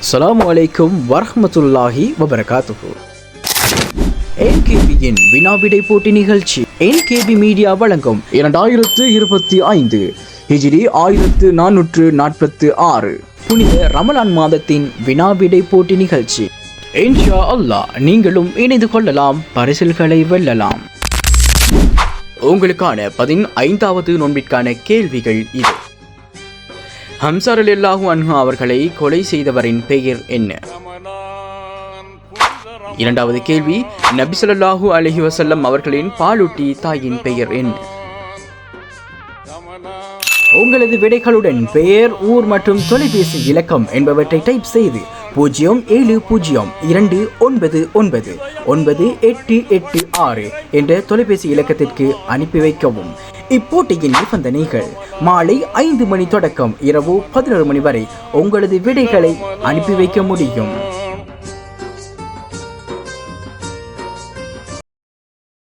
அஸ்ஸலாமு அலைக்கும் வரஹ்மத்துல்லாஹி வபரகாத்துஹு. என்கேபியின் வினாவிடை போட்டி நிகழ்ச்சி என்கேபி மீடியா வழங்கும் 2025 ஹிஜ்ரி 1446 புனித ரமலான் மாதத்தின் வினாவிடை போட்டி நிகழ்ச்சி. இன்ஷா அல்லாஹ் நீங்களும் இணைந்து கொள்ளலாம், பரிசில்களை வெல்லலாம். உங்களுக்கான 15வது நோன்பிற்கான கேள்விகள் இது. ஹம்ஸா ரலியல்லாஹு அன்ஹு அவர்களை கொலை செய்தவரின் பெயர் என்ன? இரண்டாவது கேள்வி, நபி ஸல்லல்லாஹு அலைஹி வஸல்லம் அவர்களின் பாலூட்டி தாயின் பெயர் என்ன? உங்களது விடைகளுடன் பெயர், ஊர் மற்றும் தொலைபேசி இலக்கம் என்பவற்றை டைப் செய்து 0702999886 என்ற தொலைபேசி இலக்கத்திற்கு அனுப்பி வைக்கவும். இப்போட்டியின் நிபந்தனைகள்: மாலை 5 மணி தொடக்கம் இரவு 11 மணி வரை உங்களது விடைகளை அனுப்பி வைக்க முடியும்.